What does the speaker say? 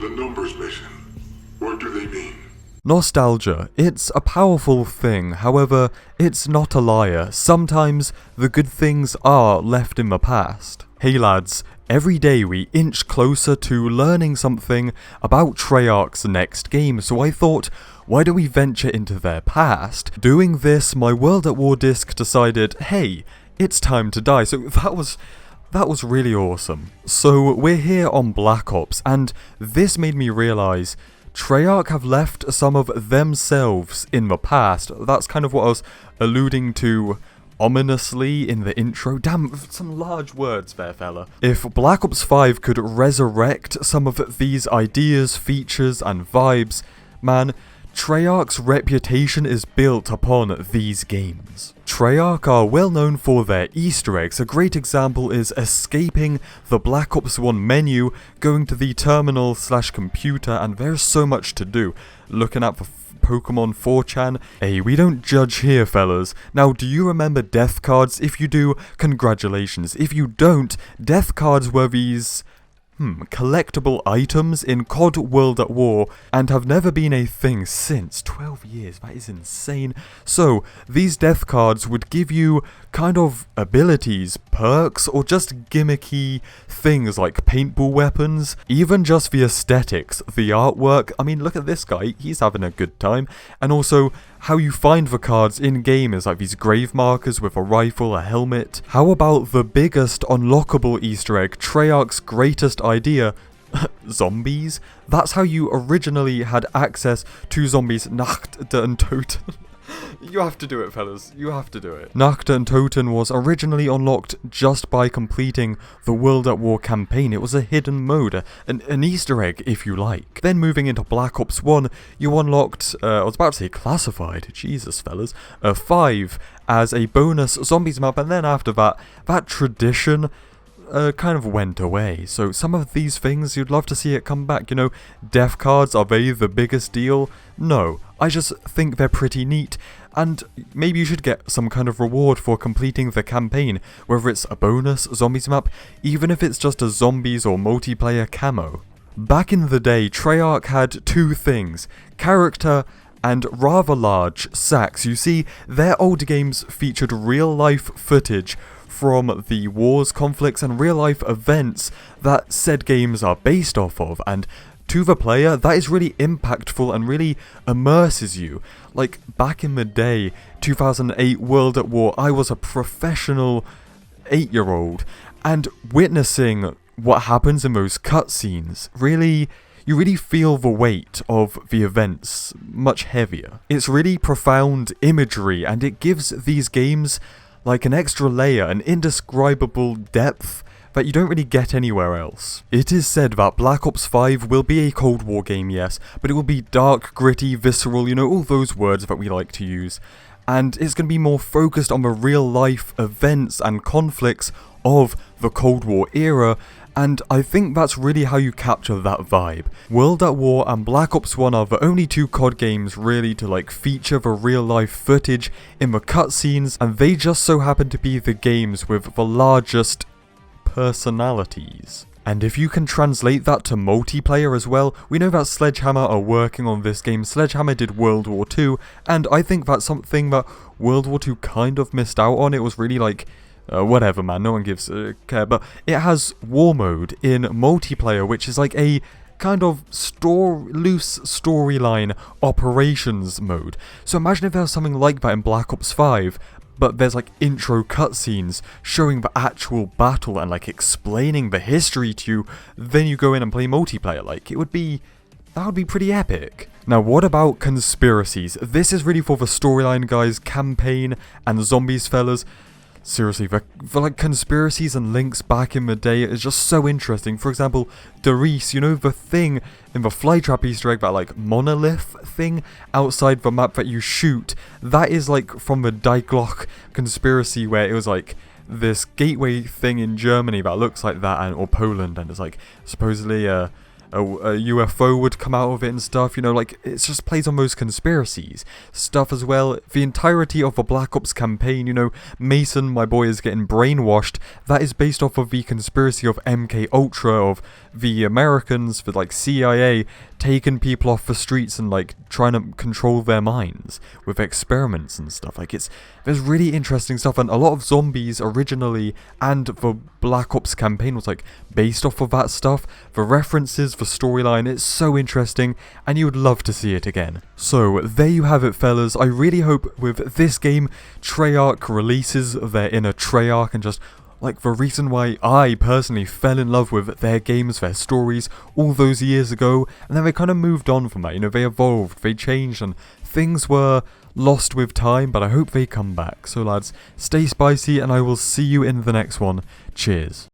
The numbers mission. What do they mean? Nostalgia, it's a powerful thing, however, it's not a liar. Sometimes the good things are left in the past. Hey lads, every day we inch closer to learning something about Treyarch's next game, so I thought, why don't we venture into their past? Doing this, my World at War disc decided, hey, it's time to die, so that was really awesome. So we're here on Black Ops, and this made me realise Treyarch have left some of themselves in the past. That's kind of what I was alluding to ominously in the intro. Damn, some large words there, fella. If Black Ops 5 could resurrect some of these ideas, features, and vibes, man, Treyarch's reputation is built upon these games. Treyarch are well known for their Easter eggs. A great example is escaping the Black Ops 1 menu, going to the terminal/computer, and there's so much to do. Looking at the Pokemon 4chan. Hey, we don't judge here, fellas. Now, do you remember death cards? If you do, congratulations. If you don't, death cards were these collectible items in COD World at War and have never been a thing since. 12 years, that is insane. So, these death cards would give you kind of abilities, perks, or just gimmicky things like paintball weapons, even just the aesthetics, the artwork. I mean, look at this guy, he's having a good time. And also, how you find the cards in-game is like these grave markers with a rifle, a helmet. How about the biggest unlockable Easter egg, Treyarch's greatest idea, zombies? That's how you originally had access to zombies, Nacht und Toten. You have to do it, fellas. You have to do it. Nacht und Toten was originally unlocked just by completing the World at War campaign. It was a hidden mode, an Easter egg, if you like. Then moving into Black Ops 1, you unlocked, I was about to say classified, Jesus, fellas, 5 as a bonus zombies map, and then after that, that tradition kind of went away. So some of these things, you'd love to see it come back. You know, death cards, are they the biggest deal? No, I just think they're pretty neat, and maybe you should get some kind of reward for completing the campaign, whether it's a bonus zombies map, even if it's just a zombies or multiplayer camo. Back in the day, Treyarch had two things, character and rather large sacks. You see, their older games featured real-life footage from the wars, conflicts, and real-life events that said games are based off of, and to the player, that is really impactful and really immerses you. Like, back in the day, 2008 World at War, I was a professional 8-year-old, and witnessing what happens in those cutscenes, you really feel the weight of the events much heavier. It's really profound imagery, and it gives these games like an extra layer, an indescribable depth that you don't really get anywhere else. It is said that Black Ops 5 will be a Cold War game, yes, but it will be dark, gritty, visceral, you know, all those words that we like to use. And it's going to be more focused on the real-life events and conflicts of the Cold War era, and I think that's really how you capture that vibe. World at War and Black Ops 1 are the only two COD games really to like feature the real life footage in the cutscenes, and they just so happen to be the games with the largest personalities. And if you can translate that to multiplayer as well, we know that Sledgehammer are working on this game. Sledgehammer did World War II, and I think that's something that World War II kind of missed out on. It was really like, whatever man, no one gives a care, but it has war mode in multiplayer, which is like a kind of loose storyline operations mode. So imagine if there was something like that in Black Ops 5, but there's like intro cutscenes showing the actual battle and like explaining the history to you, then you go in and play multiplayer. Like, that would be pretty epic. Now, what about Conspiracies? This is really for the storyline, guys, campaign, and zombies, fellas. Seriously, the like conspiracies and links back in the day is just so interesting. For example, Doris, you know the thing in the Flytrap Easter egg, that like monolith thing outside the map that you shoot, that is like from the Dieglach conspiracy, where it was like this gateway thing in Germany that looks like that, or Poland, and it's like supposedly a UFO would come out of it and stuff, you know, like, it just plays on those conspiracies stuff as well. The entirety of the Black Ops campaign, you know, Mason, my boy, is getting brainwashed. That is based off of the conspiracy of MK Ultra, of the Americans, the like CIA, taking people off the streets and like trying to control their minds with experiments and stuff. Like there's really interesting stuff, and a lot of Zombies originally and the Black Ops campaign was like based off of that stuff. The references, the storyline, it's so interesting, and you would love to see it again. So there you have it, fellas. I really hope with this game Treyarch releases their inner Treyarch, and just like the reason why I personally fell in love with their games, their stories, all those years ago, and then they kind of moved on from that. You know, they evolved, they changed, and things were lost with time, but I hope they come back. So lads, stay spicy, and I will see you in the next one. Cheers.